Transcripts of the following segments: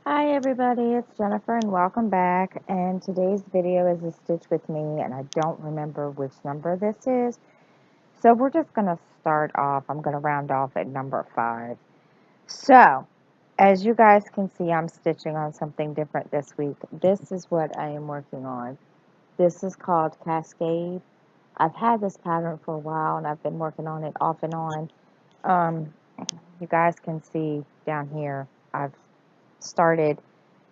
Hi everybody, it's Jennifer and welcome back. And today's video is a stitch with me, and I don't remember which number this is. So we're just going to start off. I'm going to round off at number 5. So, as you guys can see, I'm stitching on something different this week. This is what I am working on. This is called Cascade. I've had this pattern for a while and I've been working on it off and on. Um, you guys can see down here, I've started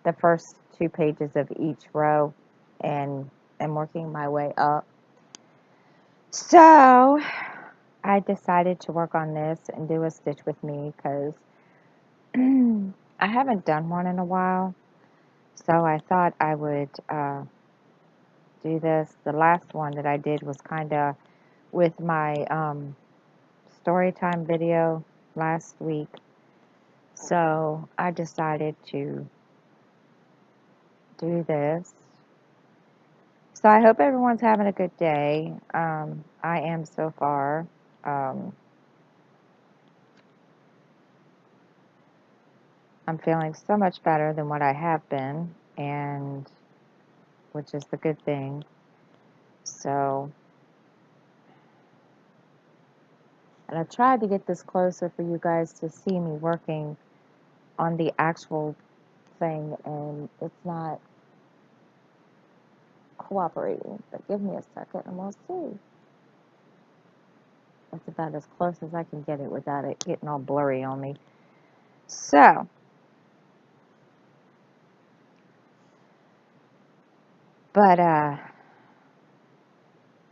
the first 2 pages of each row and am working my way up. So I decided to work on this and do a stitch with me because I haven't done one in a while. So I thought I would do this. The last one that I did was kind of with my story time video last week. So I decided to do this. So I hope everyone's having a good day. I am so far. Um, I'm feeling so much better than what I have been, and which is the good thing. So, and I tried to get this closer for you guys to see me working on the actual thing, and it's not cooperating. But give me a second, and we'll see. That's about as close as I can get it without it getting all blurry on me. So, but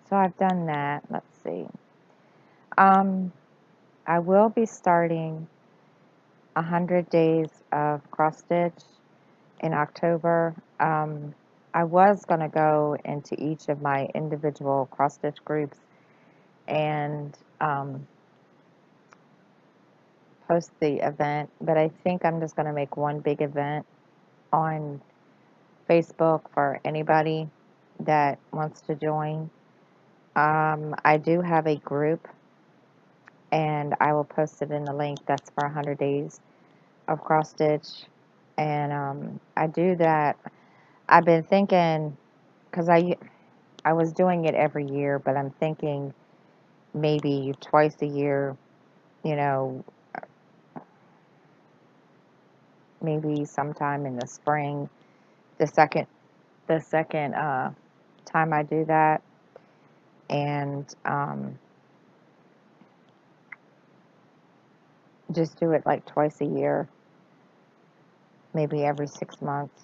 so I've done that. Let's see. Um, I will be starting 100 days of cross stitch in October. I was going to go into each of my individual cross stitch groups and post the event, but I think I'm just going to make one big event on Facebook for anybody that wants to join. I do have a group, and I will post it in the link. That's for 100 days of cross stitch, and I do that. I've been thinking because I was doing it every year, but I'm thinking maybe twice a year. You know, maybe sometime in the spring. The second time I do that, and just do it like twice a year, maybe every 6 months,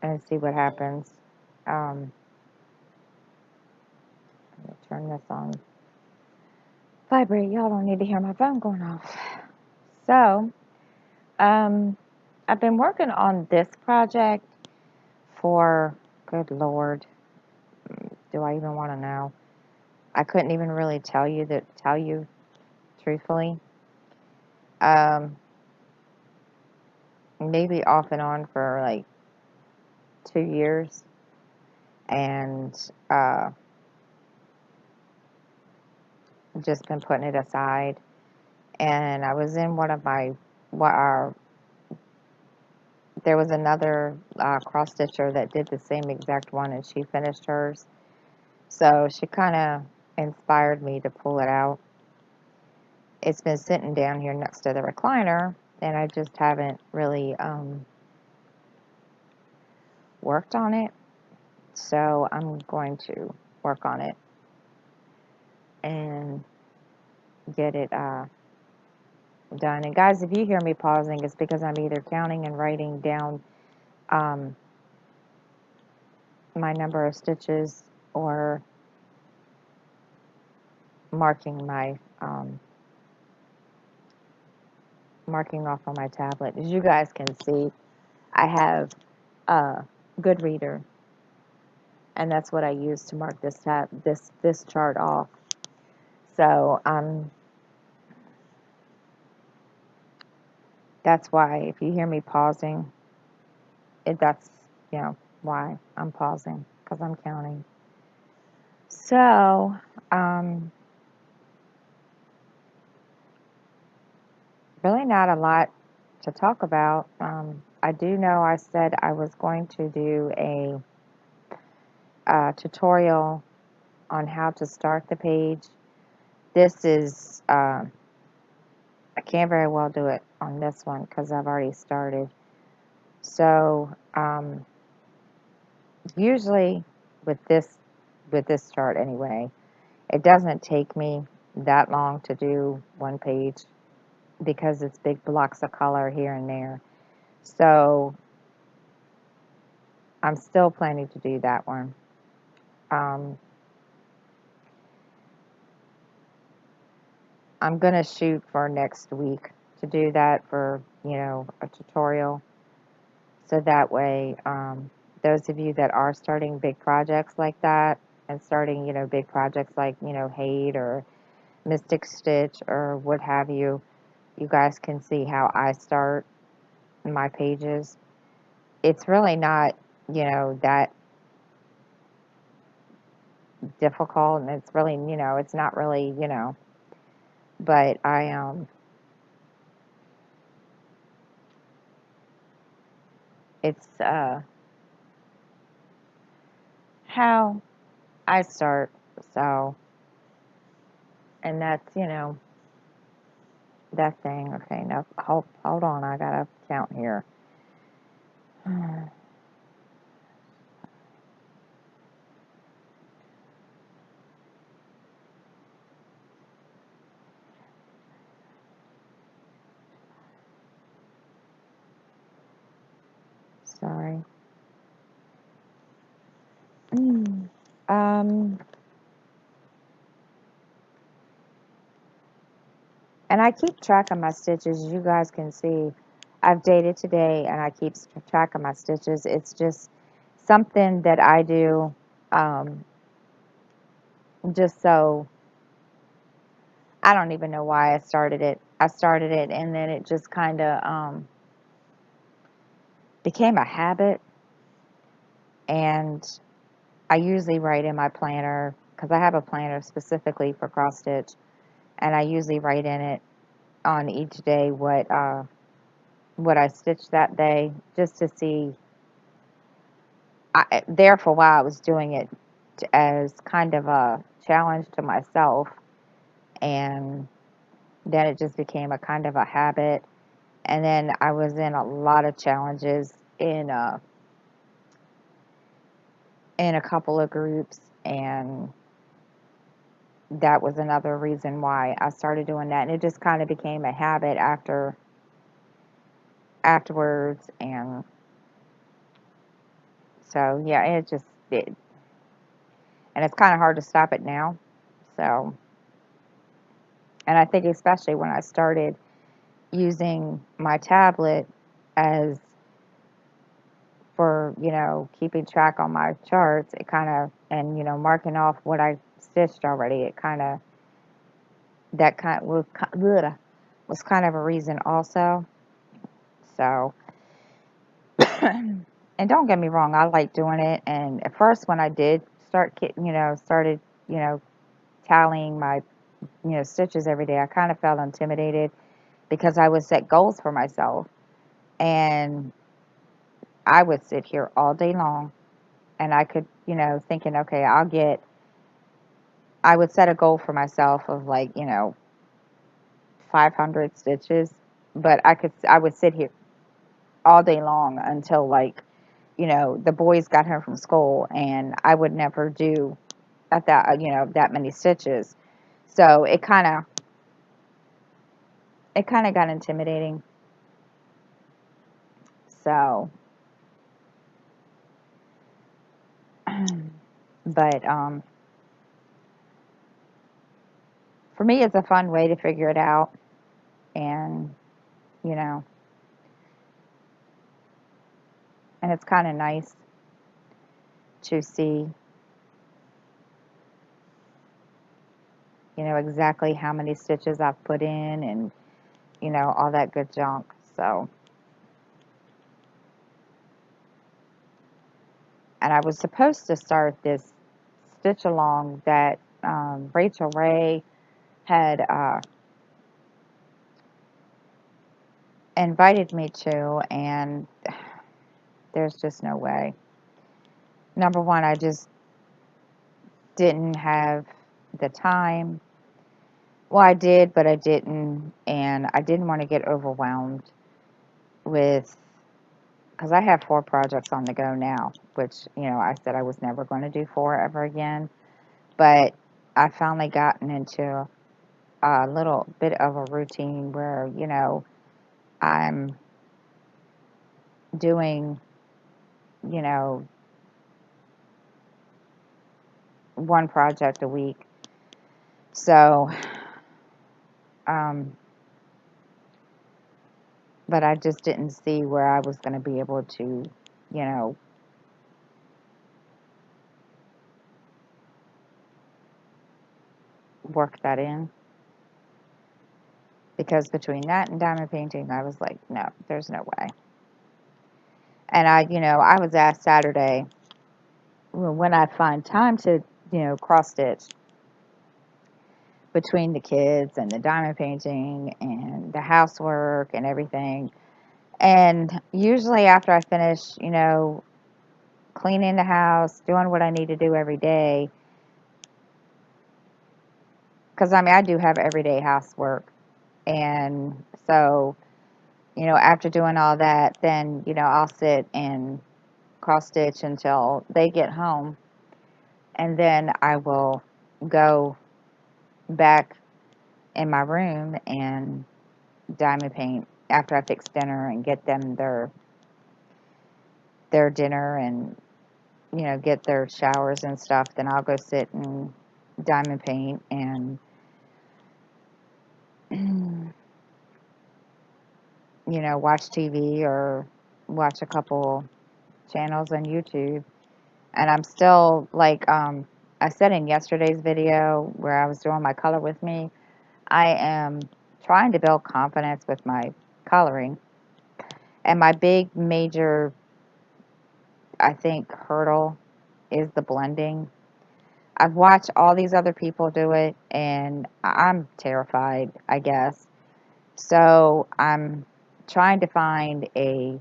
and see what happens. Um, Let me turn this on. Vibrate. Y'all don't need to hear my phone going off. So, um, I've been working on this project for, good Lord, do I even want to know? I couldn't even really tell you truthfully. Um, Maybe off and on for like 2 years, and just been putting it aside. And I was in one of my what are there was another cross stitcher that did the same exact one, and she finished hers. So she kind of inspired me to pull it out. It's been sitting down here next to the recliner, and I just haven't really worked on it. So I'm going to work on it and get it done. And guys, if you hear me pausing, it's because I'm either counting and writing down um, my number of stitches or marking my marking off on my tablet. As you guys can see, I have a Goodreader, and that's what I use to mark this chart off. So that's why if you hear me pausing, that's why I'm pausing, because I'm counting. So really not a lot to talk about. I do know I said I was going to do a tutorial on how to start the page. This is, I can't very well do it on this one because I've already started. So usually with this chart anyway, it doesn't take me that long to do one page because it's big blocks of color here and there. So I'm still planning to do that one. I'm going to shoot for next week to do that for, a tutorial. So that way, those of you that are starting big projects like that and starting, big projects like, Hate or Mystic Stitch or what have you, you guys can see how I start my pages. It's really not, that difficult, and it's really, it's not really, but it's how I start. So, and that's, that thing. Okay, now hold on, I gotta count here. Sorry. Um, and I keep track of my stitches. As you guys can see, I've dated today, and I keep track of my stitches. It's just something that I do, um, just so I don't even know why I started it. I started it, and then it just kind of became a habit. And I usually write in my planner because I have a planner specifically for cross stitch, and I usually write in it on each day what I stitched that day, just to see. There for a while, I was doing it as kind of a challenge to myself, and then it just became a kind of a habit. And then I was in a lot of challenges in a couple of groups, and that was another reason why I started doing that. And it just kind of became a habit afterwards, and so yeah, it just did. And it's kind of hard to stop it now. So, and I think especially when I started using my tablet as for, keeping track on my charts, it kind of, and, marking off what I stitched already, it kind of, that kind of was kind of a reason also. So, and don't get me wrong, I like doing it. And at first, when I did started, you know, tallying my, stitches every day, I kind of felt intimidated because I would set goals for myself, and I would sit here all day long, and I could, thinking, okay, I would set a goal for myself of like, 500 stitches, but I would sit here all day long until like, the boys got home from school, and I would never do at that, that many stitches. So it kind of got intimidating. So, but for me, it's a fun way to figure it out, and you know, and it's kind of nice to see, exactly how many stitches I've put in, and all that good junk. So, and I was supposed to start this stitch along that Rachel Ray had invited me to, and there's just no way. Number one, I just didn't have the time. Well, I did, but I didn't, and I didn't want to get overwhelmed with, because I have 4 projects on the go now, which, I said I was never going to do 4 ever again, but I finally gotten into a little bit of a routine where, I'm doing, you know, 1 project a week. So, um, but I just didn't see where I was going to be able to, you know, work that in. Because between that and diamond painting, I was like, no, there's no way. And I was asked Saturday when I find time to, cross stitch between the kids and the diamond painting and the housework and everything. And usually after I finish, cleaning the house, doing what I need to do every day, because I do have everyday housework. And so, after doing all that, then, I'll sit and cross stitch until they get home. And then I will go back in my room and diamond paint after I fix dinner and get them their dinner and get their showers and stuff. Then I'll go sit and diamond paint and watch TV or watch a couple channels on YouTube. And I'm still like I said in yesterday's video where I was doing my color with me, I am trying to build confidence with my coloring. And my big major, I think, hurdle is the blending. I've watched all these other people do it, and I'm terrified, I guess. So I'm trying to find a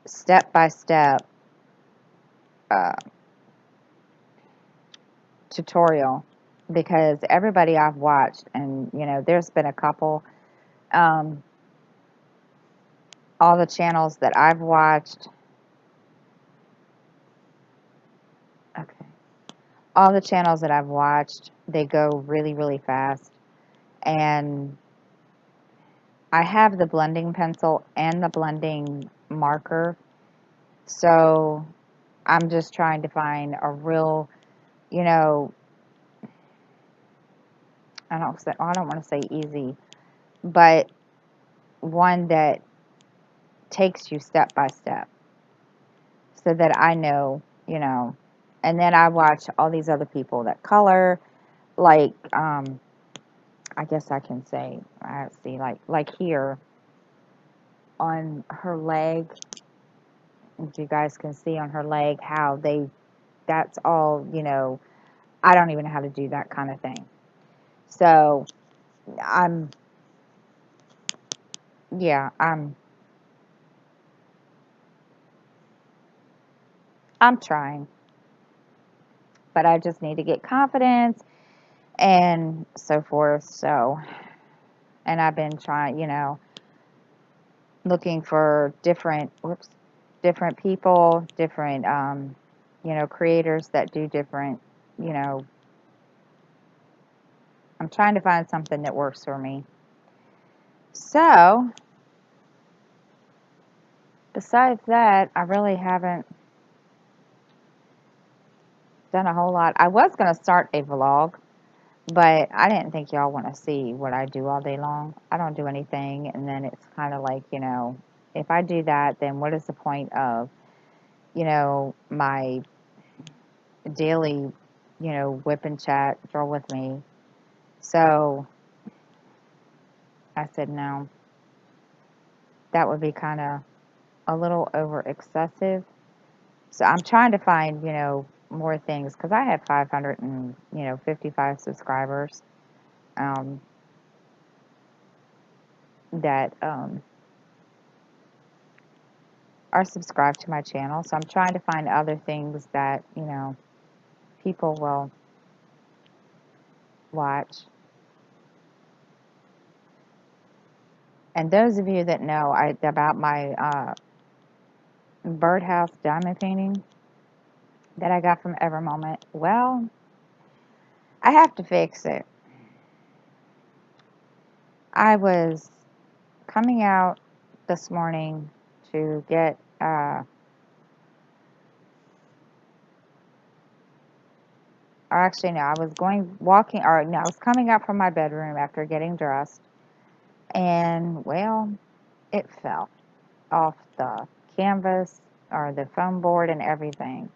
step-by-step uh, tutorial, because everybody I've watched, and there's been a couple, um, all the channels that I've watched, okay, all the channels that I've watched, they go really, really fast. And I have the blending pencil and the blending marker. So I'm just trying to find a real, you know, I don't want to say easy, but one that takes you step by step so that I know, and then I watch all these other people that color, like, I guess I can say, I see, like here on her leg, if you guys can see on her leg how that's all, I don't even know how to do that kind of thing. So I'm, yeah, I'm trying, but I just need to get confidence and so forth. So, and I've been trying, looking for different people, different, creators that do different, you know, I'm trying to find something that works for me. So, besides that, I really haven't done a whole lot. I was going to start a vlog, but I didn't think y'all want to see what I do all day long. I don't do anything, and then it's kind of like, if I do that, then what is the point of, my daily, whip and chat, draw with me. So I said, no, that would be kind of a little over excessive. So I'm trying to find, more things because I have 555 subscribers. Um, that are subscribed to my channel. So I'm trying to find other things that, you know, people will watch. And those of you that know about my birdhouse diamond painting that I got from Evermoment, well, I have to fix it. I was coming out this morning to get, or actually no, I was I was coming out from my bedroom after getting dressed, and well, it fell off the canvas or the foam board and everything.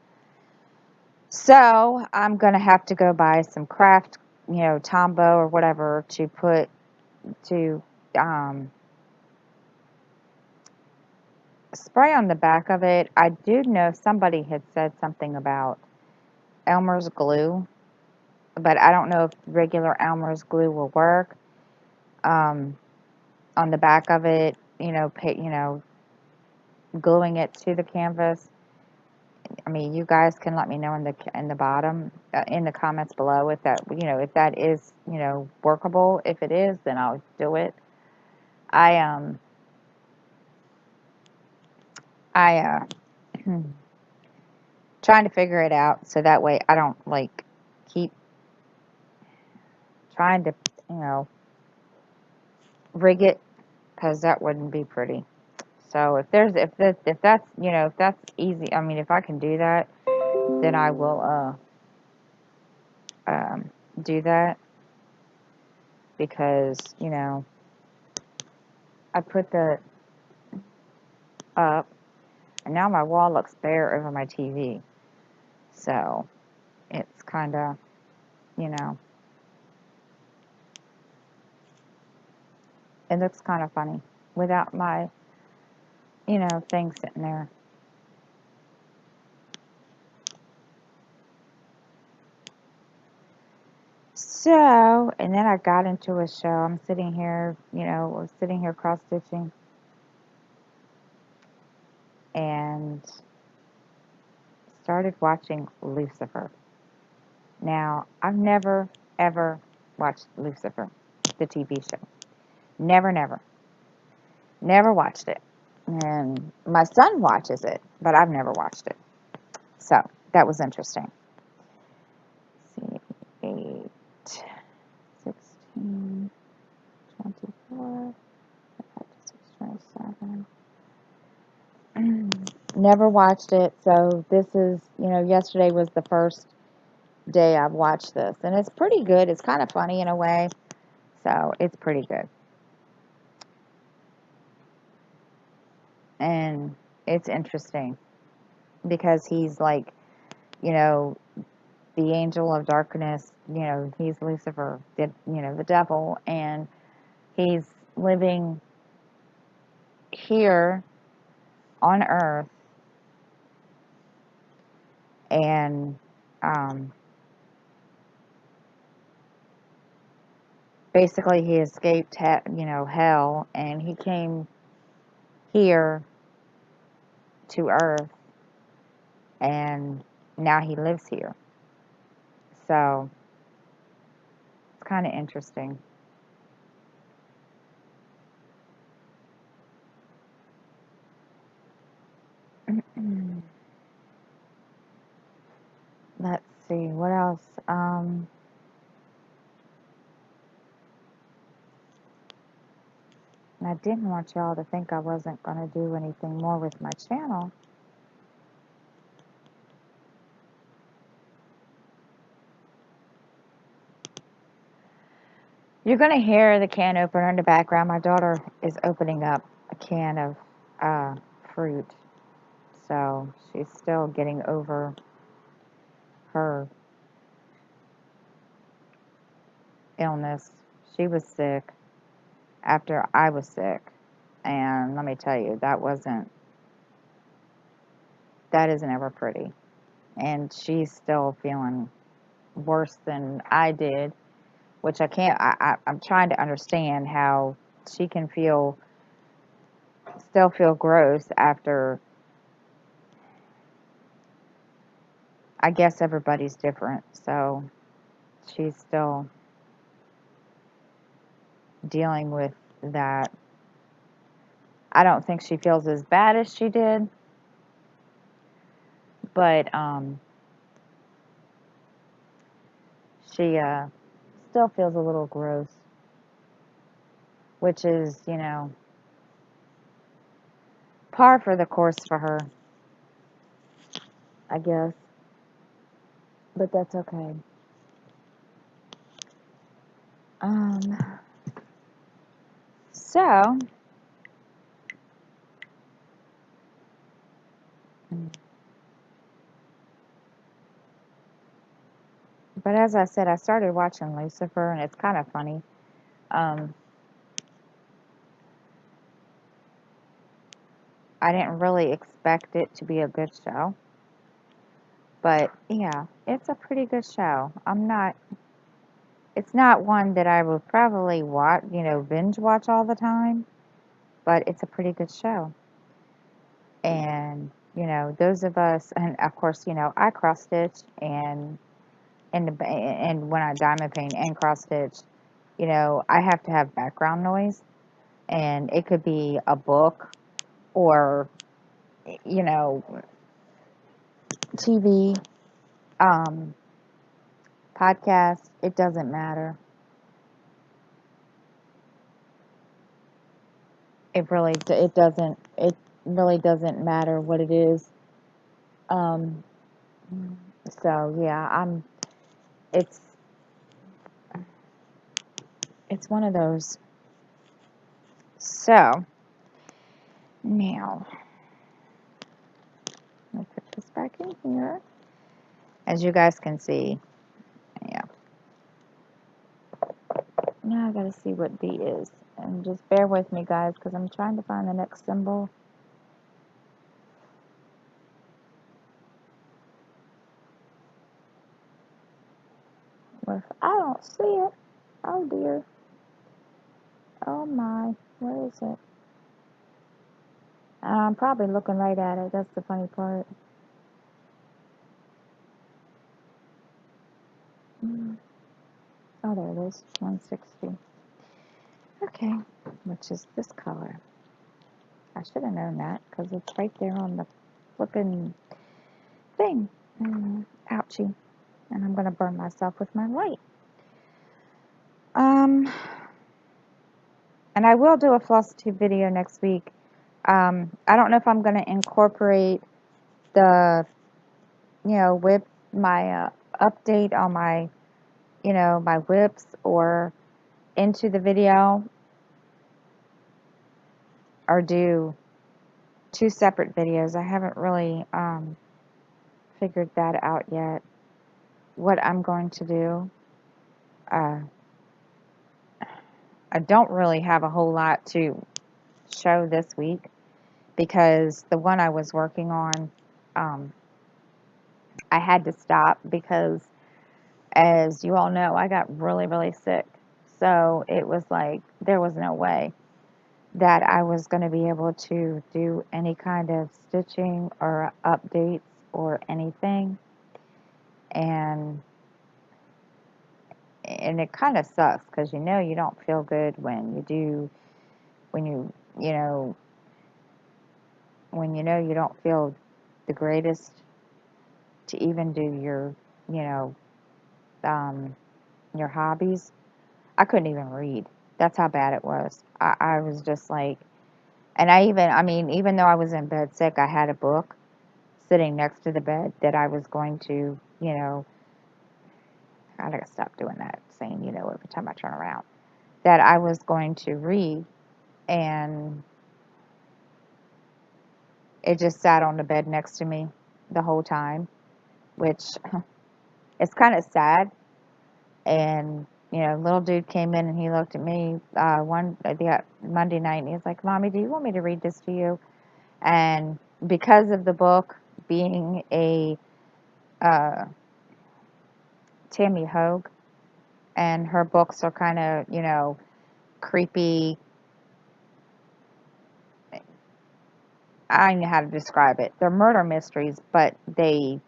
So I'm gonna have to go buy some craft, Tombow or whatever to put to um, spray on the back of it. I do know somebody had said something about Elmer's glue, but I don't know if regular Elmer's glue will work on the back of it. Gluing it to the canvas. I mean, you guys can let me know in the bottom in the comments below if that is workable. If it is, then I'll do it. I I trying to figure it out so that way I don't like keep trying to you know rig it, because that wouldn't be pretty. So if that's easy, I mean if I can do that, then I will do that, because I put the up, and now my wall looks bare over my TV. So it's kind of, you know, it looks kind of funny without my, thing sitting there. So, and then I got into a show. I'm sitting here, we're sitting here cross stitching, and started watching Lucifer. Now, I've never, ever watched Lucifer, the TV show. Never, never. Never watched it. And my son watches it, but I've never watched it. So, that was interesting. Let's see, 8, 16, 24, 27. Never watched it, so this is, yesterday was the first day I've watched this, and it's pretty good. It's kind of funny in a way, so it's pretty good. And it's interesting because he's like, you know, the angel of darkness, he's Lucifer, the devil, and he's living here on earth, and um, basically he escaped hell, and he came here to earth, and now he lives here. So it's kind of interesting. Let's see what else. And I didn't want y'all to think I wasn't going to do anything more with my channel. You're going to hear the can opener in the background. My daughter is opening up a can of fruit. So she's still getting over her illness. She was sick after I was sick. And let me tell you, that isn't ever pretty. And she's still feeling worse than I did, which I can't, I'm trying to understand how she can still feel gross after, I guess everybody's different, so she's still dealing with that. I don't think she feels as bad as she did, but she still feels a little gross, which is, par for the course for her, I guess. But that's okay. Um, so, but as I said, I started watching Lucifer, and it's kind of funny. Um, I didn't really expect it to be a good show, but yeah, it's a pretty good show. It's not one that I would probably watch, binge watch all the time, but it's a pretty good show. And, those of us, and of course, I cross stitch and when I diamond paint and cross stitch, I have to have background noise, and it could be a book or, you know, TV, um, podcast. It doesn't matter. It really doesn't matter what it is. Um, so yeah, it's, it's one of those. So now, let me put this back in here. As you guys can see, yeah. Now I gotta see what B is. And just bear with me, guys, because I'm trying to find the next symbol. If I don't see it, oh dear. Oh my, where is it? I'm probably looking right at it. That's the funny part. Oh, there it is. 160. Okay, which is this color. I should have known that because it's right there on the flipping thing. Ouchie. And I'm going to burn myself with my light. And I will do a floss tube video next week. I don't know if I'm going to incorporate the, whip, my update on my, my whips or into the video, or do two separate videos. I haven't really figured that out yet, what I'm going to do. Uh, I don't really have a whole lot to show this week because the one I was working on, um, I had to stop because, as you all know, I got really, really sick. So it was like there was no way that I was going to be able to do any kind of stitching or updates or anything. And it kind of sucks because you don't feel good when you do, when you know when you don't feel the greatest to even do you know um, your hobbies. I couldn't even read. That's how bad it was. I was just like, and I mean, even though I was in bed sick, I had a book sitting next to the bed that I was going to, I gotta stop doing that, saying, every time I turn around, that I was going to read, and it just sat on the bed next to me the whole time, which it's kind of sad. And little dude came in and he looked at me the Monday night, and he was like, "Mommy, do you want me to read this to you?" And because of the book being a uh, Tammy Hogue, and her books are kind of creepy. I don't know how to describe it. They're murder mysteries, but they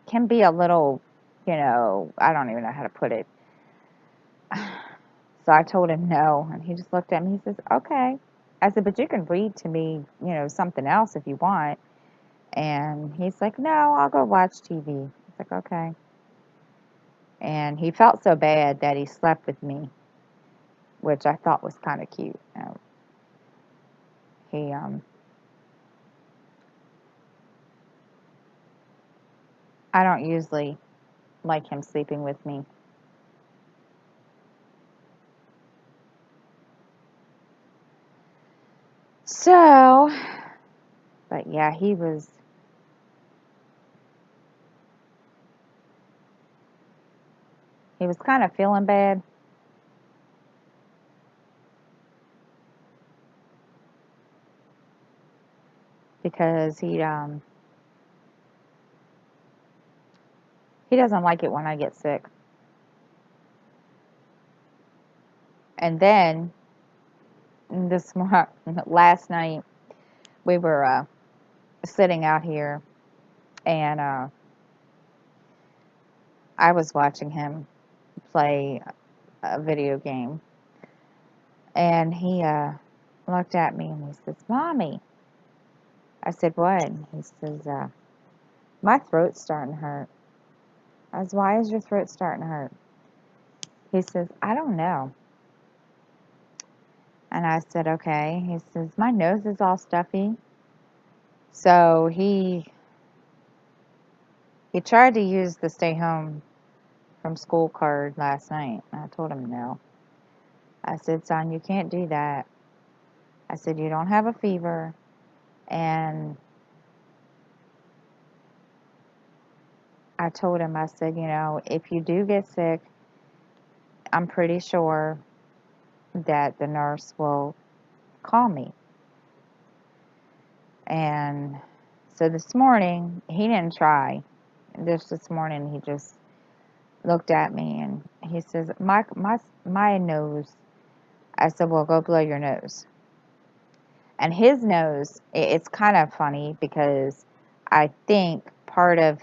can be a little, I don't even know how to put it. So I told him no, and he just looked at me. He says, okay. I said, but you can read to me, something else if you want. And he's like, no, I'll go watch TV. I was like, okay. And he felt so bad that he slept with me, which I thought was kind of cute. He, I don't usually like him sleeping with me. So, but yeah, he was kind of feeling bad because he doesn't like it when I get sick. And then this last night we were sitting out here, and I was watching him play a video game, and he looked at me and he says, "Mommy." I said, "What?" And he says, "My throat's starting to hurt." I was, "Why is your throat starting to hurt?" He says, "I don't know." And I said, "Okay." He says, "My nose is all stuffy." So he tried to use the stay home from school card last night. And I told him no. I said, "Son, you can't do that." I said, "You don't have a fever." And I told him, I said, "If you do get sick, I'm pretty sure that the nurse will call me." And so this morning, he didn't try. This morning, he just looked at me and he says, my nose. I said, "Well, go blow your nose." And his nose, it's kind of funny because I think part of,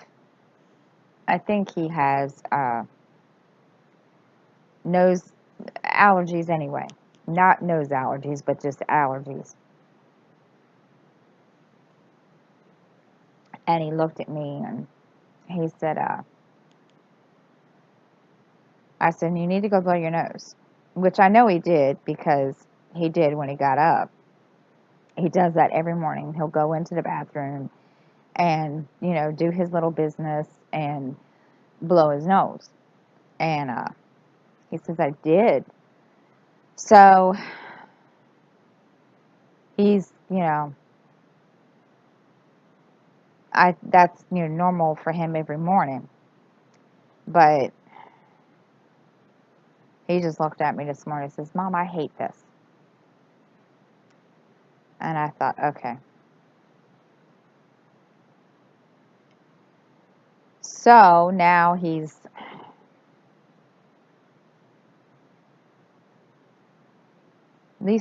I think he has nose allergies anyway. Not nose allergies, but just allergies. And he looked at me and he said, I said, "You need to go blow your nose," which I know he did because he did when he got up. He does that every morning. He'll go into the bathroom and, do his little business and blow his nose. And he says, "I did." So he's, that's, normal for him every morning. But he just looked at me this morning and says, "Mom, I hate this." And I thought, okay. So now at least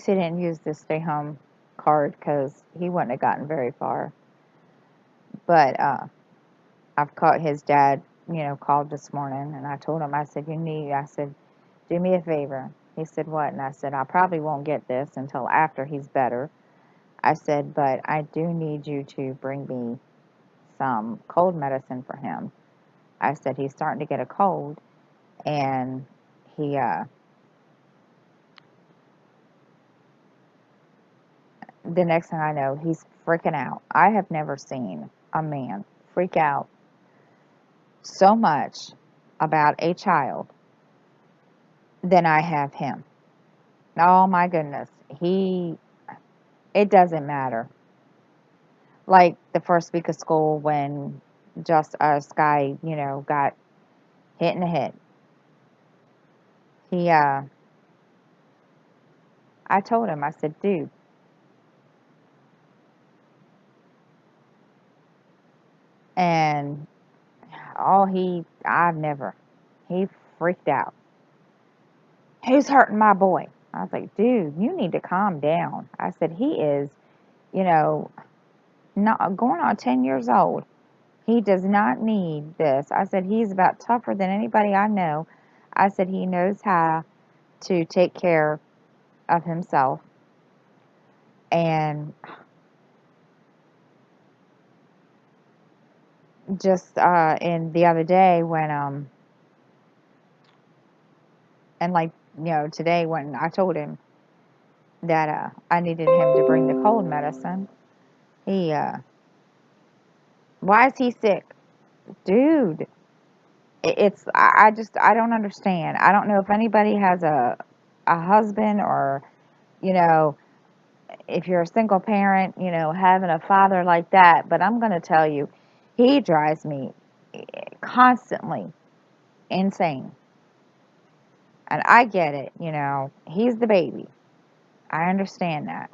he didn't use the stay home card because he wouldn't have gotten very far. But I've caught his dad, called this morning, and I told him, I said, I said, "Do me a favor." He said, "What?" And I said, "I probably won't get this until after he's better." I said, "But I do need you to bring me some cold medicine for him." I said, "He's starting to get a cold." And he, the next thing I know, he's freaking out. I have never seen a man freak out so much about a child than I have him. Oh my goodness. It doesn't matter. Like the first week of school when just Sky, got hit in the head. He, I told him, I said, "Dude," and I've never, he freaked out. "Who's hurting my boy?" I was like, "Dude, you need to calm down." I said, "He is, you know, not going on 10 years old." He does not need this. I said, he's about tougher than anybody I know. I said, he knows how to take care of himself. And just in the other day when and like today when I told him that I needed him to bring the cold medicine, he why is he sick, dude? It's I don't understand. I don't know if anybody has a husband, or you know if you're a single parent, having a father like that. But I'm gonna tell you, he drives me constantly insane. And I get it, he's the baby. I understand that.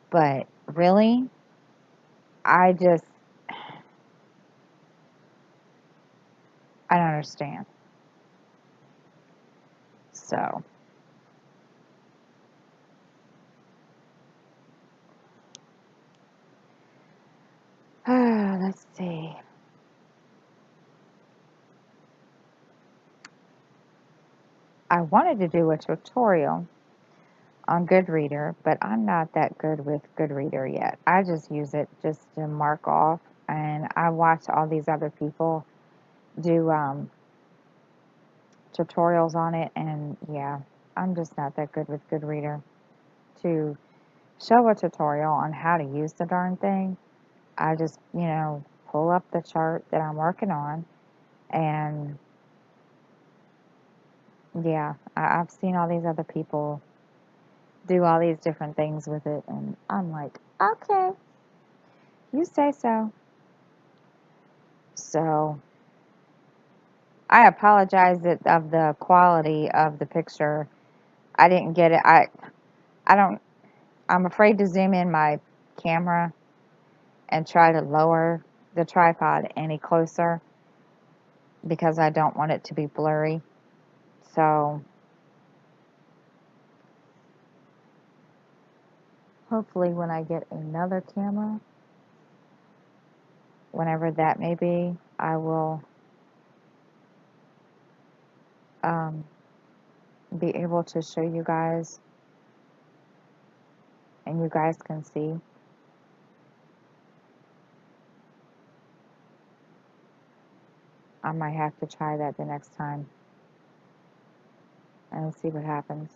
But really, I just, I don't understand. So, let's see. I wanted to do a tutorial on Goodreader, but I'm not that good with Goodreader yet. I just use it just to mark off, and I watch all these other people do tutorials on it, and yeah, I'm just not that good with Goodreader to show a tutorial on how to use the darn thing. I just, pull up the chart that I'm working on, and yeah, I've seen all these other people do all these different things with it, and I'm like, okay, you say so. So I apologize of the quality of the picture. I didn't get it. I don't. I'm afraid to zoom in my camera and try to lower the tripod any closer because I don't want it to be blurry. So hopefully when I get another camera, whenever that may be, I will um, be able to show you guys, and you guys can see. I might have to try that the next time and see what happens.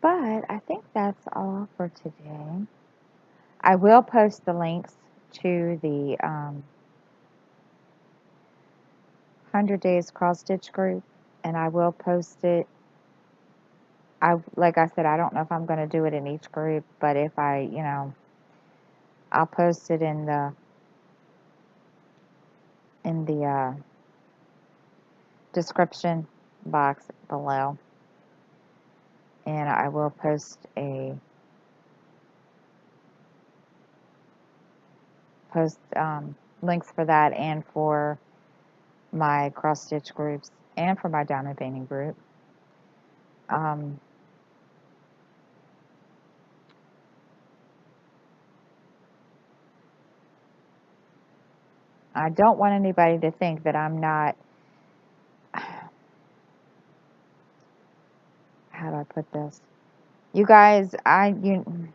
But I think that's all for today. I will post the links to the 100 Days Cross Stitch group, and I will post it. Like I said, I don't know if I'm going to do it in each group, but if I'll post it in the description box below, and I will post links for that, and for my cross stitch groups, and for my diamond painting group. Um, I don't want anybody to think that I'm not, how do I put this? You guys, I don't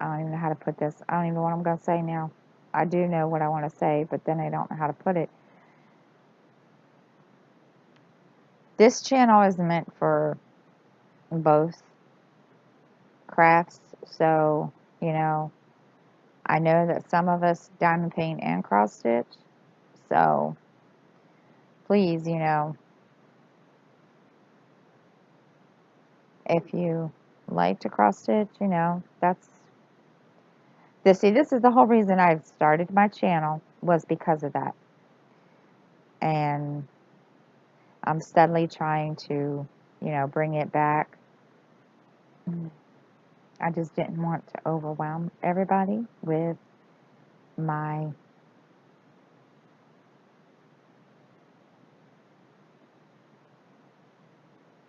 even know how to put this. I don't even know what I'm going to say now. I do know what I want to say, but then I don't know how to put it. This channel is meant for both crafts, so, I know that some of us diamond paint and cross stitch, so please, if you like to cross stitch, that's this is the whole reason I started my channel, was because of that. And I'm steadily trying to, bring it back. I just didn't want to overwhelm everybody with my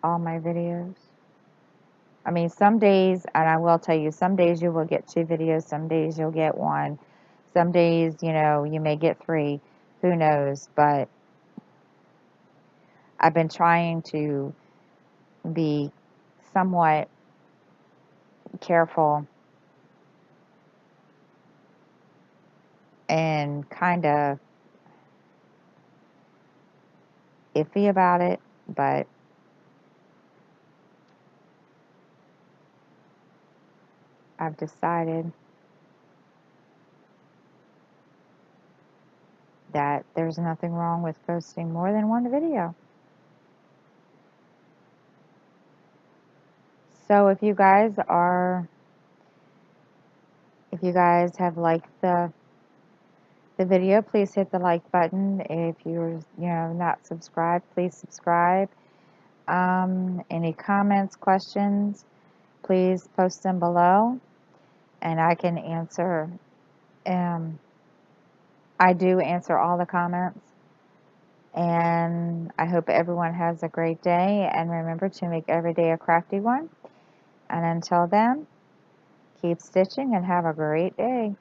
all my videos. I mean, some days, and I will tell you, some days you will get 2 videos, some days you'll get 1, some days, you may get 3, who knows, but I've been trying to be somewhat careful and kind of iffy about it, but I've decided that there's nothing wrong with posting more than 1 video. So if you guys have liked the video, please hit the like button. If you're not subscribed, please subscribe. Any comments, questions, please post them below, and I can answer. I do answer all the comments, and I hope everyone has a great day, and remember to make every day a crafty one. And until then, keep stitching and have a great day.